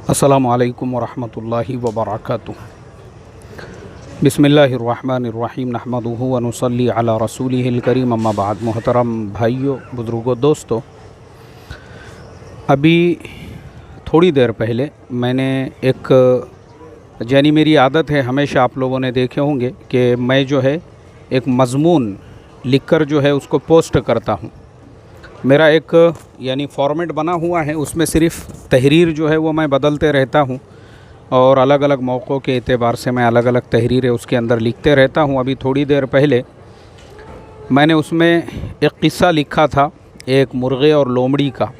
अस्सलामु अलैकुम वरहमतुल्लाहि वबरकातुह। बिस्मिल्लाहिर्रहमानिर्रहीम नहमदुहु व नुसल्ली अला रसूलिहिल करीम अम्मा बाद। मोहतरम भाइयों, बुज़ुर्गों, दोस्तों, अभी थोड़ी देर पहले मैंने मेरी आदत है, हमेशा आप लोगों ने देखे होंगे कि मैं जो है एक मज़मून लिखकर जो है उसको पोस्ट करता हूँ। मेरा एक फॉर्मेट बना हुआ है, उसमें सिर्फ़ तहरीर जो है वो मैं बदलते रहता हूँ और अलग अलग मौक़ों के एतबार से मैं अलग अलग तहरीरें उसके अंदर लिखते रहता हूँ। अभी थोड़ी देर पहले मैंने उसमें एक क़िस्सा लिखा था, एक मुर्ग़े और लोमड़ी का।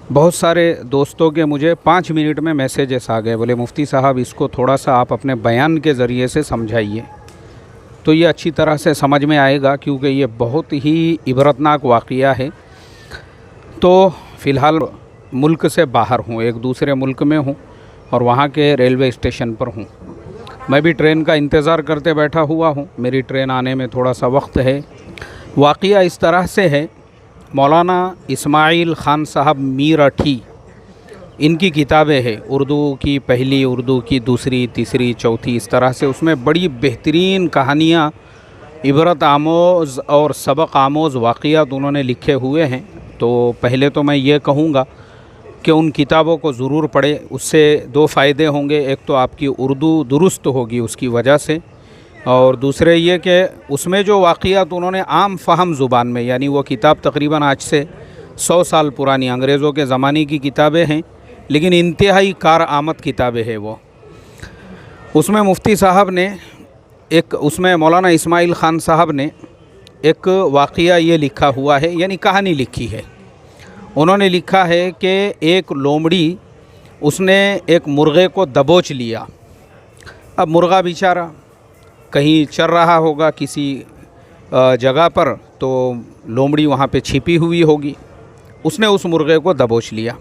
बहुत सारे दोस्तों के मुझे 5 मिनट में मैसेजेस आ गए, बोले मुफ्ती साहब इसको थोड़ा सा आप अपने बयान के ज़रिए से समझाइए तो ये अच्छी तरह से समझ में आएगा, क्योंकि ये बहुत ही इबरतनाक वाक़या है। तो फ़िलहाल मुल्क से बाहर हूँ, एक दूसरे मुल्क में हूँ और वहाँ के रेलवे स्टेशन पर हूँ। मैं भी ट्रेन का इंतज़ार करते बैठा हुआ हूँ, मेरी ट्रेन आने में थोड़ा सा वक्त है। वाक़या इस तरह से है, मौलाना इस्माइल ख़ान साहब मीरठी, इनकी किताबें हैं, उर्दू की पहली, उर्दू की दूसरी, तीसरी, चौथी, इस तरह से उसमें बड़ी बेहतरीन कहानियाँ, इबरत आमोज़ और सबक आमोज़ वाक़यात उन्होंने लिखे हुए हैं। तो पहले तो मैं ये कहूँगा कि उन किताबों को ज़रूर पढ़ें, उससे 2 फ़ायदे होंगे। एक तो आपकी उर्दू दुरुस्त होगी उसकी वजह से, और दूसरे ये कि उसमें जो वाक़यात उन्होंने आम फ़हम ज़ुबान में, यानी वो किताब तकरीबन आज से 100 साल पुरानी अंग्रेज़ों के ज़माने की किताबें हैं, लेकिन इंतहाई कार आमद किताबें हैं वो। उसमें मुफ्ती साहब ने उसमें मौलाना इस्माइल ख़ान साहब ने एक वाक़या ये लिखा हुआ है, यानी कहानी लिखी है। उन्होंने लिखा है कि एक लोमड़ी, उसने एक मुर्ग़े को दबोच लिया। अब मुर्ग़ा बेचारा कहीं चर रहा होगा किसी जगह पर, तो लोमड़ी वहाँ पे छिपी हुई होगी। उसने उस मुर्ग़े को दबोच लिया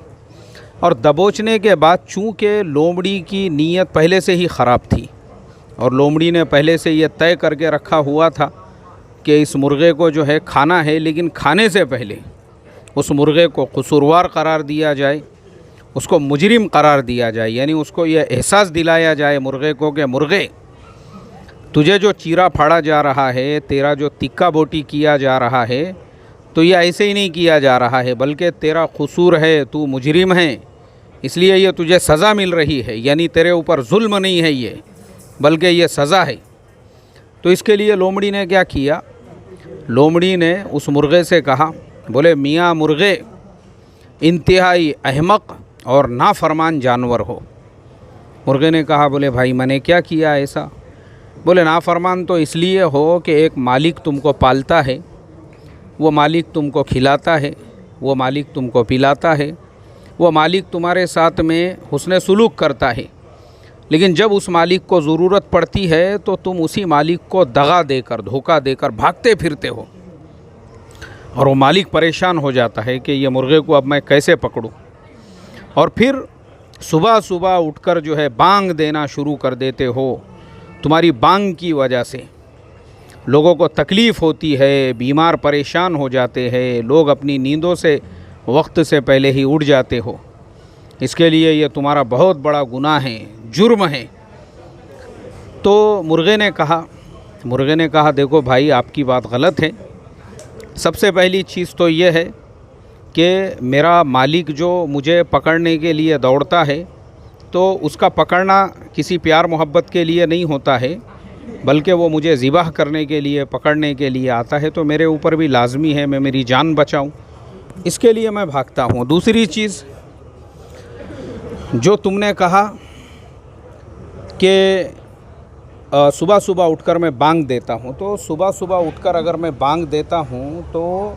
और दबोचने के बाद चूँकि लोमड़ी की नीयत पहले से ही ख़राब थी और लोमड़ी ने पहले से ये तय करके रखा हुआ था कि इस मुर्ग़े को जो है खाना है, लेकिन खाने से पहले उस मुर्ग़े को कसूरवार करार दिया जाए, उसको मुजरिम करार दिया जाए, यानी उसको ये एहसास दिलाया जाए मुर्ग़े को कि मुर्ग़े, तुझे जो चीरा फाड़ा जा रहा है, तेरा जो तिक्का बोटी किया जा रहा है, तो ये ऐसे ही नहीं किया जा रहा है, बल्कि तेरा कसूर है, तू मुजरिम है, इसलिए ये तुझे सज़ा मिल रही है। यानी तेरे ऊपर जुल्म नहीं है ये, बल्कि ये सज़ा है। तो इसके लिए लोमड़ी ने क्या किया, लोमड़ी ने उस मुर्ग़े से कहा, बोले मियाँ मुर्ग़े, इंतहाई अहमक और नाफरमान जानवर हो। मुर्ग़े ने कहा, बोले भाई मैंने क्या किया ऐसा? बोले नाफरमान तो इसलिए हो कि एक मालिक तुमको पालता है, वो मालिक तुमको खिलाता है, वो मालिक तुमको पिलाता है, वो मालिक तुम्हारे साथ में हुस्न सुलूक करता है, लेकिन जब उस मालिक को ज़रूरत पड़ती है तो तुम उसी मालिक को दगा देकर, धोखा देकर भागते फिरते हो। और वो मालिक परेशान हो जाता है कि ये मुर्ग़े को अब मैं कैसे पकड़ूं, और फिर सुबह सुबह उठकर जो है बांग देना शुरू कर देते हो। तुम्हारी बांग की वजह से लोगों को तकलीफ़ होती है, बीमार परेशान हो जाते हैं, लोग अपनी नींदों से वक्त से पहले ही उठ जाते हो। इसके लिए ये तुम्हारा बहुत बड़ा गुनाह है, जुर्म है। तो मुर्ग़े ने कहा देखो भाई, आपकी बात गलत है। सबसे पहली चीज़ तो ये है कि मेरा मालिक जो मुझे पकड़ने के लिए दौड़ता है, तो उसका पकड़ना किसी प्यार मोहब्बत के लिए नहीं होता है, बल्कि वो मुझे ज़िबाह करने के लिए, पकड़ने के लिए आता है। तो मेरे ऊपर भी लाजमी है मैं मेरी जान बचाऊं, इसके लिए मैं भागता हूँ। दूसरी चीज़ जो तुमने कहा कि सुबह सुबह उठकर मैं बांग देता हूँ, तो सुबह सुबह उठकर अगर मैं बांग देता हूँ तो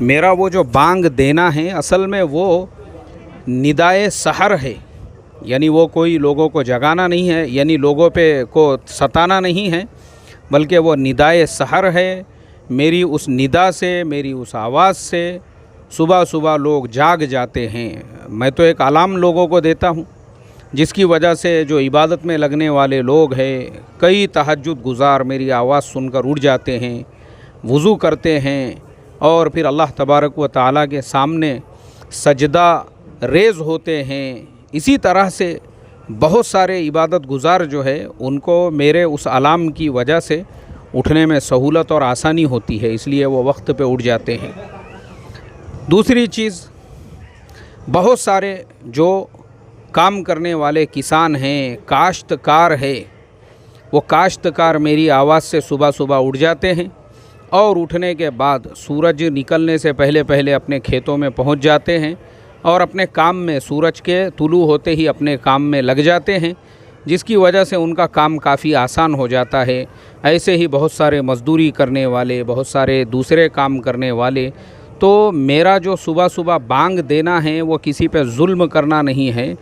मेरा वो जो बांग देना है असल में वो निदाए सहर है, यानी वो कोई लोगों को जगाना नहीं है, यानी लोगों पे को सताना नहीं है, बल्कि वो निदाए सहर है। मेरी उस निदा से, मेरी उस आवाज़ से सुबह सुबह लोग जाग जाते हैं। मैं तो एक अलार्म लोगों को देता हूँ, जिसकी वजह से जो इबादत में लगने वाले लोग हैं, कई तहज्जुद गुज़ार मेरी आवाज़ सुनकर उठ जाते हैं, वज़ू करते हैं और फिर अल्लाह तबारक व तआला के सामने सजदा रेज़ होते हैं। اسی طرح سے بہت سارے عبادت گزار جو ہے ان کو میرے اس الارم کی وجہ سے اٹھنے میں سہولت اور آسانی ہوتی ہے، اس لیے وہ وقت پہ اٹھ جاتے ہیں۔ دوسری چیز، بہت سارے جو کام کرنے والے کسان ہیں، کاشتکار ہے، وہ کاشتکار میری آواز سے صبح صبح اٹھ جاتے ہیں اور اٹھنے کے بعد سورج نکلنے سے پہلے اپنے کھیتوں میں پہنچ جاتے ہیں اور اپنے کام میں سورج کے طلوع ہوتے ہی اپنے کام میں لگ جاتے ہیں، جس کی وجہ سے ان کا کام کافی آسان ہو جاتا ہے۔ ایسے ہی بہت سارے مزدوری کرنے والے، بہت سارے دوسرے کام کرنے والے، تو میرا جو صبح صبح بانگ دینا ہے وہ کسی پہ ظلم کرنا نہیں ہے،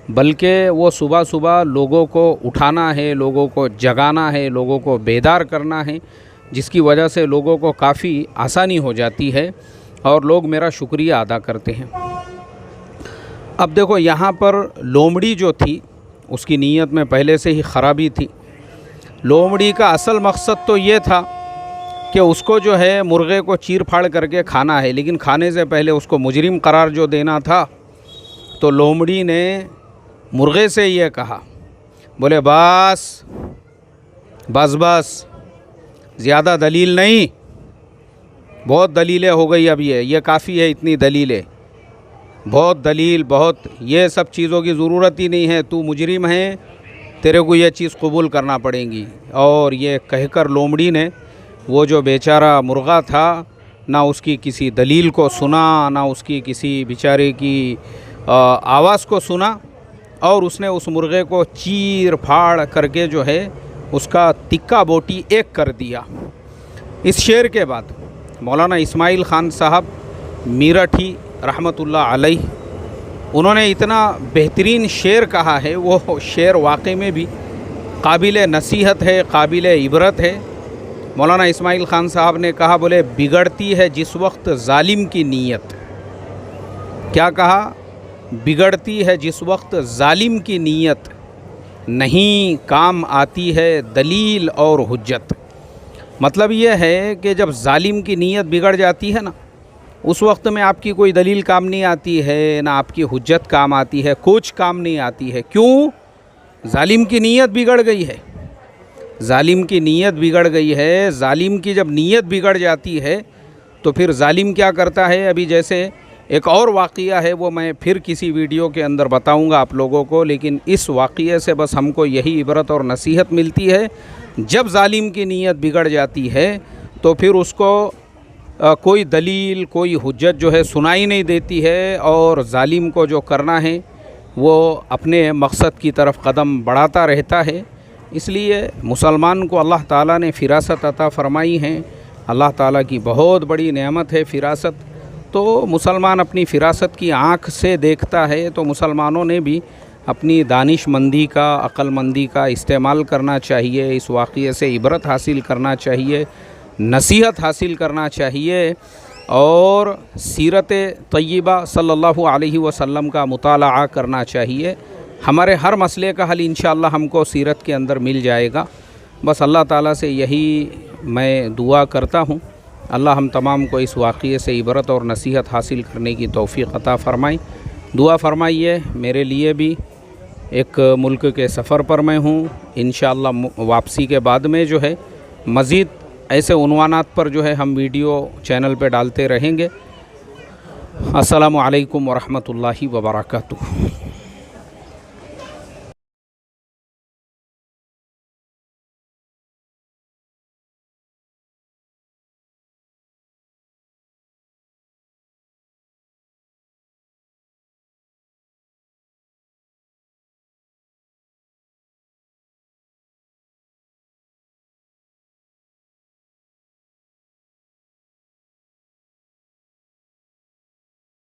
بلکہ وہ صبح صبح لوگوں کو اٹھانا ہے، لوگوں کو جگانا ہے، لوگوں کو بیدار کرنا ہے، جس کی وجہ سے لوگوں کو کافی آسانی ہو جاتی ہے اور لوگ میرا شکریہ ادا کرتے ہیں۔ اب دیکھو یہاں پر لومڑی جو تھی اس کی نیت میں پہلے سے ہی خرابی تھی۔ لومڑی کا اصل مقصد تو یہ تھا کہ اس کو جو ہے مرغے کو چیر پھاڑ کر کے کھانا ہے، لیکن کھانے سے پہلے اس کو مجرم قرار جو دینا تھا، تو لومڑی نے مرغے سے یہ کہا، بولے بس بس بس زیادہ دلیل نہیں، بہت دلیلیں ہو گئی، اب یہ کافی ہے، اتنی دلیلیں، بہت دلیل، بہت، یہ سب چیزوں کی ضرورت ہی نہیں ہے، تو مجرم ہے، تیرے کو یہ چیز قبول کرنا پڑے گی۔ اور یہ کہہ کر لومڑی نے وہ جو بیچارہ مرغا تھا، نہ اس کی کسی دلیل کو سنا، نہ اس کی کسی بیچارے کی آواز کو سنا، اور اس نے اس مرغے کو چیر پھاڑ کر کے جو ہے اس کا تکا بوٹی ایک کر دیا۔ اس شعر کے بعد مولانا اسماعیل خان صاحب میرٹھی رحمۃ اللہ علیہ، انہوں نے اتنا بہترین شعر کہا ہے، وہ شعر واقعی میں بھی قابل نصیحت ہے، قابل عبرت ہے۔ مولانا اسماعیل خان صاحب نے کہا، بولے بگڑتی ہے جس وقت ظالم کی نیت، کیا کہا؟ بگڑتی ہے جس وقت ظالم کی نیت، نہیں کام آتی ہے دلیل اور حجت۔ مطلب یہ ہے کہ جب ظالم کی نیت بگڑ جاتی ہے نا، اس وقت میں آپ کی کوئی دلیل کام نہیں آتی ہے، نہ آپ کی حجت کام آتی ہے، کچھ کام نہیں آتی ہے۔ کیوں؟ ظالم کی نیت بگڑ گئی ہے، ظالم کی نیت بگڑ گئی ہے۔ ظالم کی جب نیت بگڑ جاتی ہے تو پھر ظالم کیا کرتا ہے؟ ابھی جیسے ایک اور واقعہ ہے، وہ میں پھر کسی ویڈیو کے اندر بتاؤں گا آپ لوگوں کو، لیکن اس واقعے سے بس ہم کو یہی عبرت اور نصیحت ملتی ہے، جب ظالم کی نیت بگڑ جاتی ہے تو پھر اس کو کوئی دلیل، کوئی حجت جو ہے سنائی نہیں دیتی ہے، اور ظالم کو جو کرنا ہے وہ اپنے مقصد کی طرف قدم بڑھاتا رہتا ہے۔ اس لیے مسلمان کو اللہ تعالیٰ نے فراست عطا فرمائی ہے، اللہ تعالیٰ کی بہت بڑی نعمت ہے فراست، تو مسلمان اپنی فراست کی آنکھ سے دیکھتا ہے، تو مسلمانوں نے بھی اپنی دانش مندی کا، عقل مندی کا استعمال کرنا چاہیے، اس واقعے سے عبرت حاصل کرنا چاہیے، نصیحت حاصل کرنا چاہیے، اور سیرت طیبہ صلی اللہ علیہ وسلم کا مطالعہ کرنا چاہیے۔ ہمارے ہر مسئلے کا حل انشاءاللہ ہم کو سیرت کے اندر مل جائے گا۔ بس اللہ تعالیٰ سے یہی میں دعا کرتا ہوں، اللہ ہم تمام کو اس واقعے سے عبرت اور نصیحت حاصل کرنے کی توفیق عطا فرمائیں۔ دعا فرمائیے میرے لیے بھی، ایک ملک کے سفر پر میں ہوں، انشاءاللہ واپسی کے بعد میں جو ہے مزید ایسے عنوانات پر جو ہے ہم ویڈیو چینل پہ ڈالتے رہیں گے۔ السلام علیکم ورحمۃ اللہ وبرکاتہ۔